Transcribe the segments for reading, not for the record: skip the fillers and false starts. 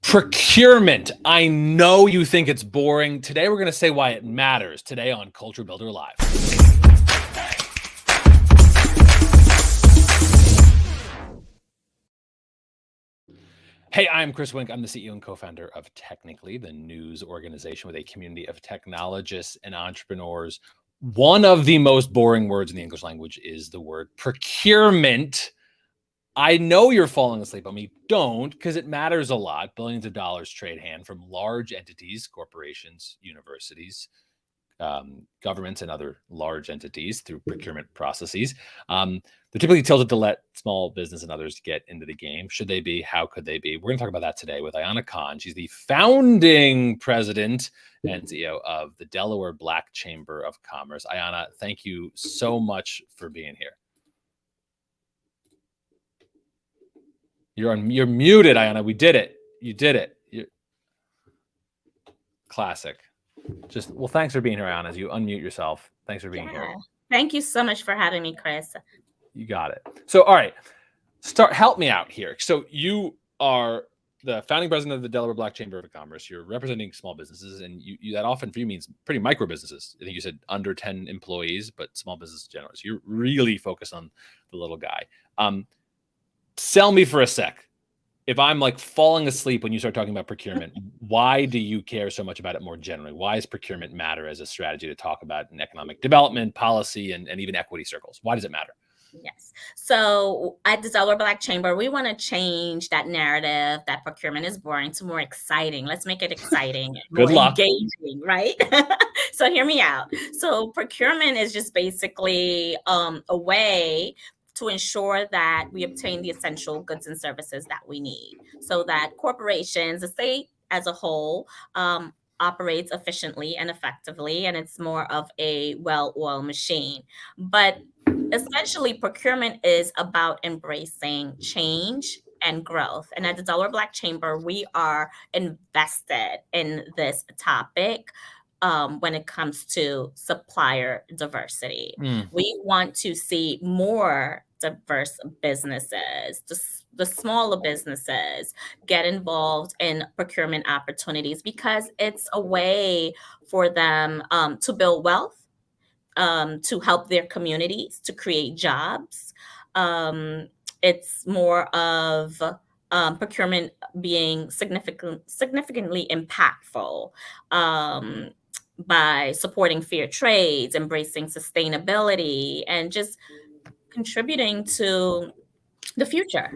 Procurement. I know you think it's boring. Today, we're going to say why it matters. Today on Culture Builder Live. Hey, I'm Chris Wink. I'm the CEO and co-founder of Technically, the news organization with a community of technologists and entrepreneurs. One of the most boring words in the English language is the word procurement. I know you're falling asleep on me. Don't, because it matters a lot. Billions of dollars trade hand from large entities, corporations, universities, governments, and other large entities through procurement processes. They're typically tilted to let small business and others get into the game. Should they be? How could they be? We're going to talk about that today with Ayannah Khan. She's the founding president and CEO of the Delaware Black Chamber of Commerce. Ayannah, thank you so much for being here. You're muted, Ayannah. We did it. You did it. Classic. Thanks for being here, Ayannah. As you unmute yourself. Thanks for being here. Thank you so much for having me, Chris. You got it. So, all right, help me out here. So you are the founding president of the Delaware Black Chamber of Commerce. You're representing small businesses, and you that often for you means pretty micro businesses. I think you said under 10 employees, but small business generally. So you're really focused on the little guy. Sell me for a sec. If I'm like falling asleep when you start talking about procurement, why do you care so much about it more generally? Why does procurement matter as a strategy to talk about in economic development, policy, and even equity circles? Why does it matter? Yes. So at the Delaware Black Chamber, we want to change that narrative that procurement is boring to more exciting. Let's make it exciting, Good luck. Engaging, right? So hear me out. So procurement is just basically a way to ensure that we obtain the essential goods and services that we need so that corporations, the state as a whole, operates efficiently and effectively, and it's more of a well-oiled machine. But essentially, procurement is about embracing change and growth. And at the Delaware Black Chamber, we are invested in this topic when it comes to supplier diversity. We want to see more diverse businesses, the smaller businesses get involved in procurement opportunities because it's a way for them to build wealth, to help their communities, to create jobs. It's more of procurement being significantly impactful by supporting fair trades, embracing sustainability, and just contributing to the future.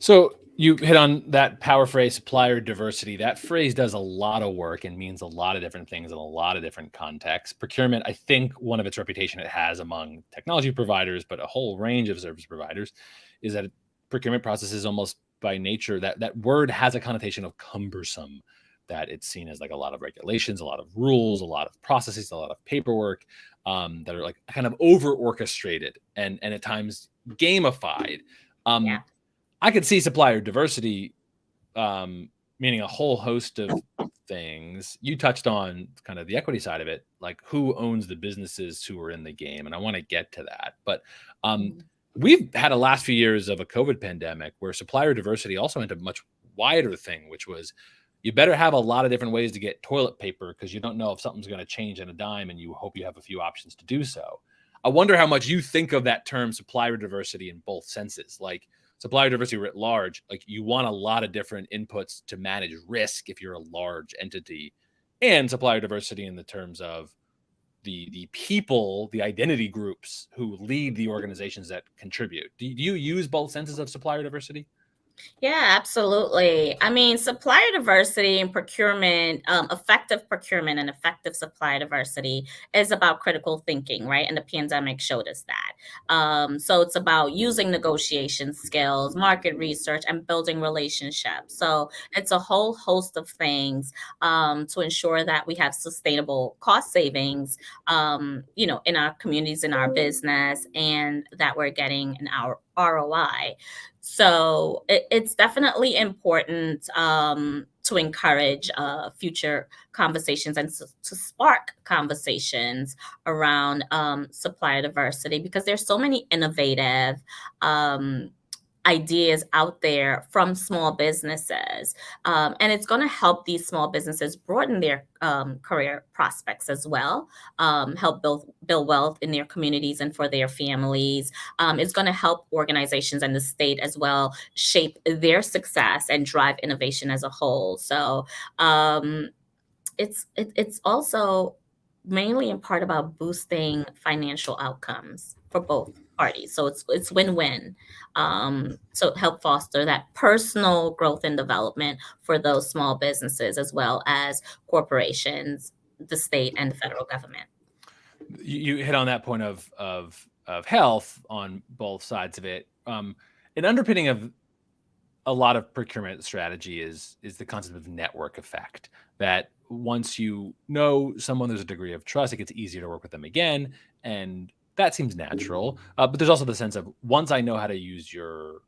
So you hit on that power phrase, supplier diversity. That phrase does a lot of work and means a lot of different things in a lot of different contexts. Procurement, I think one of its reputation it has among technology providers, but a whole range of service providers, is that procurement process is almost by nature, that word has a connotation of cumbersome, that it's seen as like a lot of regulations, a lot of rules, a lot of processes, a lot of paperwork that are like kind of over orchestrated and at times gamified. I could see supplier diversity, meaning a whole host of things. You touched on kind of the equity side of it, like who owns the businesses who are in the game. And I want to get to that. But we've had a last few years of a COVID pandemic where supplier diversity also went a much wider thing, which was you better have a lot of different ways to get toilet paper because you don't know if something's going to change in a dime and you hope you have a few options to do so. I wonder how much you think of that term supplier diversity in both senses. Like supplier diversity writ large, like you want a lot of different inputs to manage risk if you're a large entity, and supplier diversity in the terms of the people, the identity groups who lead the organizations that contribute. Do you use both senses of supplier diversity? Yeah, absolutely. I mean, supplier diversity and procurement, effective procurement and effective supplier diversity is about critical thinking, right? And the pandemic showed us that. So it's about using negotiation skills, market research, and building relationships. So it's a whole host of things to ensure that we have sustainable cost savings, in our communities, in our business, and that we're getting an ROI. So it's definitely important to encourage future conversations and to spark conversations around supplier diversity because there's so many innovative ideas out there from small businesses. And it's going to help these small businesses broaden their career prospects as well, help build wealth in their communities and for their families. It's going to help organizations and the state as well shape their success and drive innovation as a whole. So it's also mainly in part about boosting financial outcomes for both parties. So it's win-win. So help foster that personal growth and development for those small businesses as well as corporations, the state, and the federal government. You hit on that point of health on both sides of it. An underpinning of a lot of procurement strategy is the concept of network effect, that once you know someone, there's a degree of trust, it gets easier to work with them again, and that seems natural. But there's also the sense of, once I know how to use your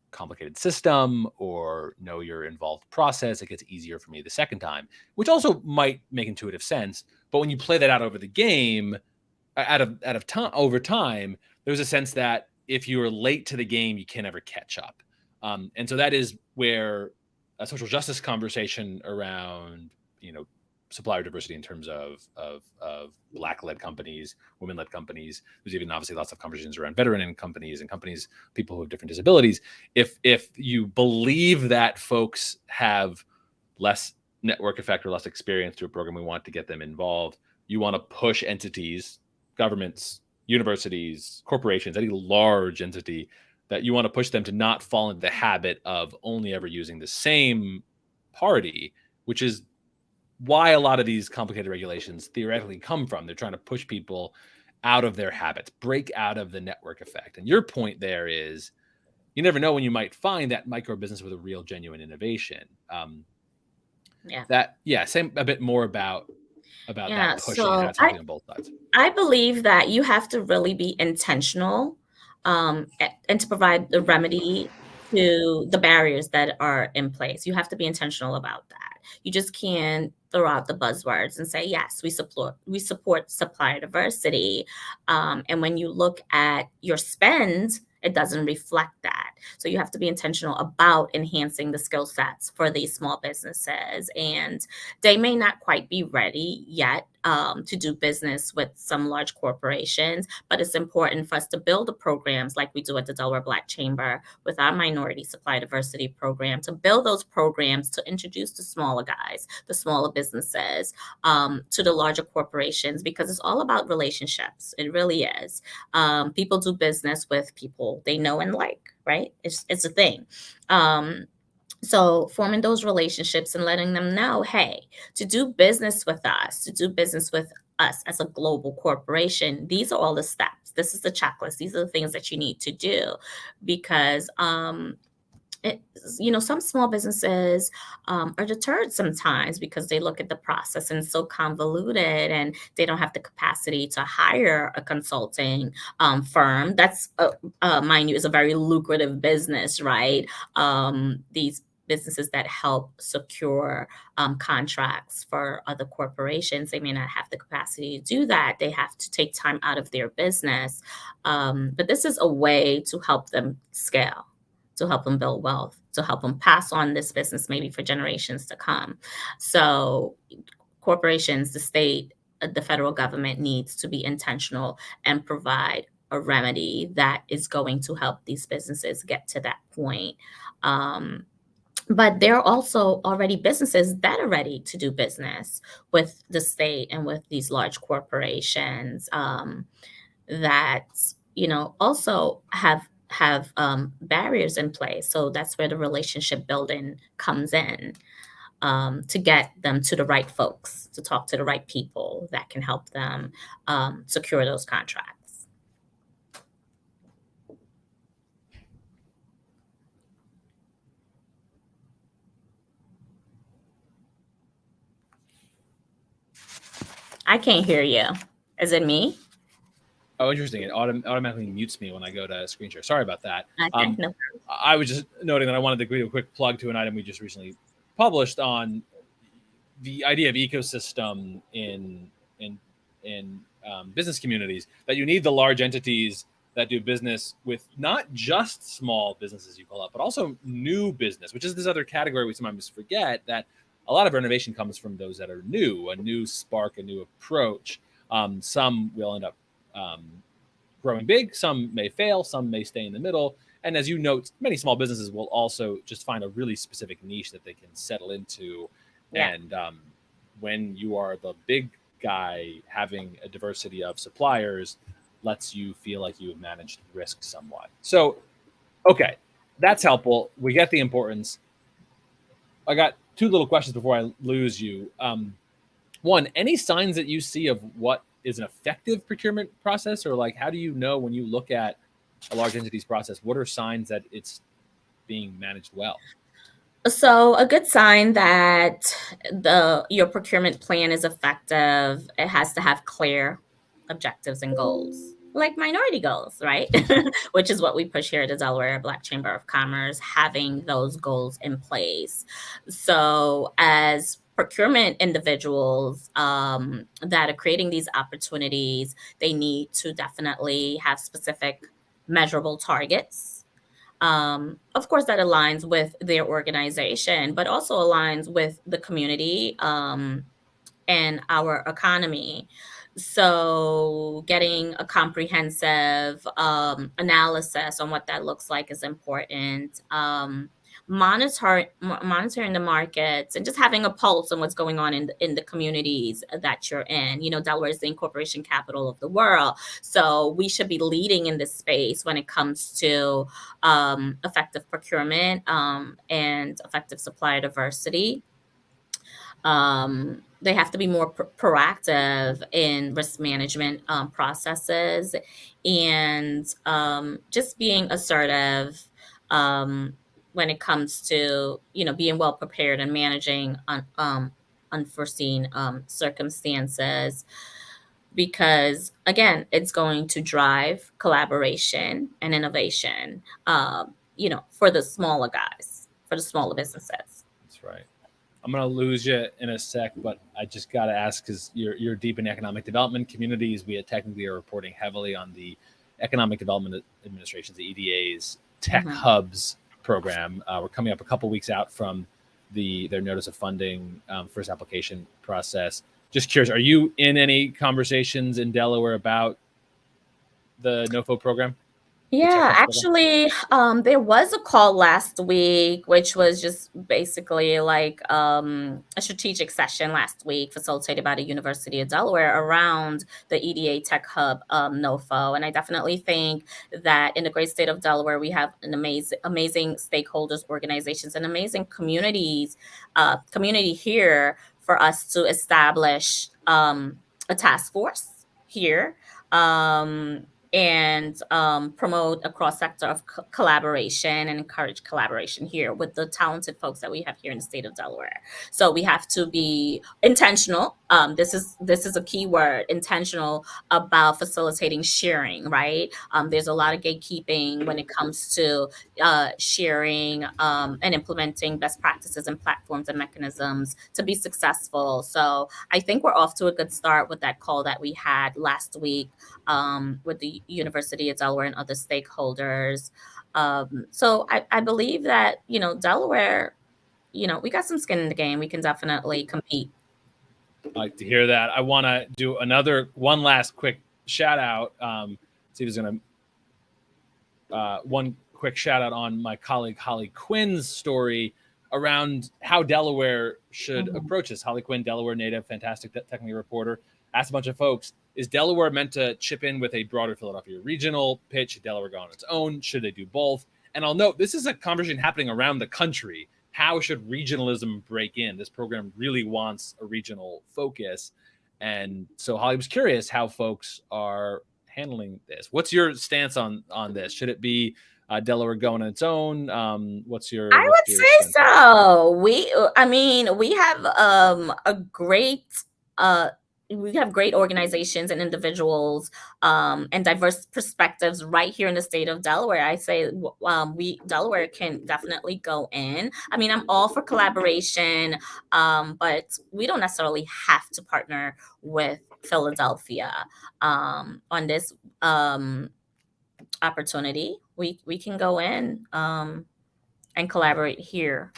complicated system or know your involved process, it gets easier for me the second time, which also might make intuitive sense. But when you play that out over the game, out of time, over time, there's a sense that if you are late to the game, you can never catch up. And so that is where a social justice conversation around, supplier diversity in terms of Black-led companies, women-led companies. There's even obviously lots of conversations around veteran companies and companies, people who have different disabilities. If you believe that folks have less network effect or less experience through a program, we want to get them involved. You want to push entities, governments, universities, corporations, any large entity, that you want to push them to not fall into the habit of only ever using the same party, which is why a lot of these complicated regulations theoretically come from. They're trying to push people out of their habits, break out of the network effect. And your point there is, you never know when you might find that micro business with a real genuine innovation. Say a bit more about that pushing and how it's happening on both sides. I believe that you have to really be intentional, and to provide the remedy to the barriers that are in place. You have to be intentional about that. You just can't throw out the buzzwords and say, yes, we support supplier diversity. And when you look at your spend, it doesn't reflect that. So you have to be intentional about enhancing the skill sets for these small businesses. And they may not quite be ready yet to do business with some large corporations, but it's important for us to build the programs like we do at the Delaware Black Chamber with our minority supply diversity program, to build those programs to introduce the smaller guys, the smaller businesses, to the larger corporations, because it's all about relationships. It really is. People do business with people they know and like, right? It's a thing. So forming those relationships and letting them know, hey, to do business with us, as a global corporation, these are all the steps. This is the checklist. These are the things that you need to do, because some small businesses are deterred sometimes because they look at the process and it's so convoluted, and they don't have the capacity to hire a consulting firm. That's, mind you, is a very lucrative business, right? These businesses that help secure contracts for other corporations, they may not have the capacity to do that. They have to take time out of their business. But this is a way to help them scale, to help them build wealth, to help them pass on this business maybe for generations to come. So corporations, the state, the federal government needs to be intentional and provide a remedy that is going to help these businesses get to that point. But there are also already businesses that are ready to do business with the state and with these large corporations, that also have barriers in place. So that's where the relationship building comes in, to get them to the right folks, to talk to the right people that can help them secure those contracts. I can't hear you. Is it me? Oh, interesting. It automatically mutes me when I go to screen share. Sorry about that. Okay, no. I was just noting that I wanted to give a quick plug to an item we just recently published on the idea of ecosystem in business communities, that you need the large entities that do business with not just small businesses you call up, but also new business, which is this other category we sometimes forget, that a lot of our innovation comes from those that are new, a new spark, a new approach. Some will end up growing big, some may fail, some may stay in the middle. And as you note, many small businesses will also just find a really specific niche that they can settle into. Yeah. And when you are the big guy, having a diversity of suppliers lets you feel like you have managed risk somewhat. So, okay, that's helpful. We get the importance. I got two little questions before I lose you. One, any signs that you see of what is an effective procurement process, or like how do you know when you look at a large entity's process, what are signs that it's being managed well? So a good sign that your procurement plan is effective, it has to have clear objectives and goals, like minority goals, right? Which is what we push here at the Delaware Black Chamber of Commerce, having those goals in place. So as procurement individuals that are creating these opportunities, they need to definitely have specific measurable targets. Of course, that aligns with their organization, but also aligns with the community and our economy. So, getting a comprehensive analysis on what that looks like is important. Monitoring the markets and just having a pulse on what's going on in the communities that you're in. You know, Delaware is the incorporation capital of the world, so we should be leading in this space when it comes to effective procurement and effective supplier diversity. They have to be more proactive in risk management processes, and just being assertive when it comes to, you know, being well prepared and managing unforeseen circumstances, because again, it's going to drive collaboration and innovation, you know, for the smaller guys, for the smaller businesses. That's right. I'm gonna lose you in a sec, but I just gotta ask because you're deep in economic development communities. We technically are reporting heavily on the Economic Development Administration's, the EDA's Tech Mhm. Hubs program. We're coming up a couple weeks out from their notice of funding first application process. Just curious, are you in any conversations in Delaware about the NOFO program, the Tech Yeah, Hubs program? actually, there was a call last week, which was just basically like a strategic session last week, facilitated by the University of Delaware around the EDA Tech Hub NOFO. And I definitely think that in the great state of Delaware, we have an amazing stakeholders, organizations, and amazing community here for us to establish a task force here. Um, and promote a cross sector of collaboration and encourage collaboration here with the talented folks that we have here in the state of Delaware. So we have to be intentional. This is a key word, intentional, about facilitating sharing. Right? There's a lot of gatekeeping when it comes to sharing and implementing best practices and platforms and mechanisms to be successful. So I think we're off to a good start with that call that we had last week with the University of Delaware and other stakeholders. So I believe that, you know, Delaware, you know, we got some skin in the game. We can definitely compete. I like to hear that. I want to do one last quick shout out. See if there's going to one quick shout out on my colleague Holly Quinn's story around how Delaware should Mhm. approach this. Holly Quinn, Delaware native, fantastic technical reporter, asked a bunch of folks, is Delaware meant to chip in with a broader Philadelphia regional pitch? Should Delaware go on its own? Should they do both? And I'll note, this is a conversation happening around the country. How should regionalism break in? This program really wants a regional focus. And so Holly was curious how folks are handling this. What's your stance on this? Should it be Delaware going on its own? What's I your would say stance on it? so. I mean, we have uh, we have great organizations and individuals and diverse perspectives right here in the state of Delaware. I say we Delaware can definitely go in. I mean, I'm all for collaboration, but we don't necessarily have to partner with Philadelphia on this. opportunity, we can go in and collaborate here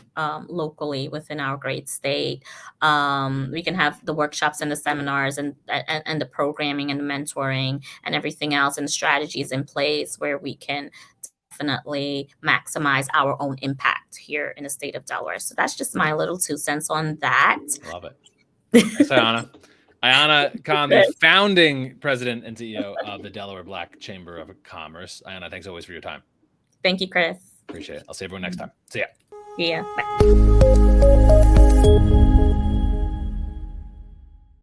locally within our great state. We can have the workshops and the seminars and the programming and the mentoring and everything else and strategies in place where we can definitely maximize our own impact here in the state of Delaware. So that's just my little 2 cents on that. Love it. Thanks, Ayannah. Ayannah Khan, the founding president and CEO of the Delaware Black Chamber of Commerce. Ayannah, thanks always for your time. Thank you, Chris. Appreciate it. I'll see everyone next time. See ya. Yeah. Bye.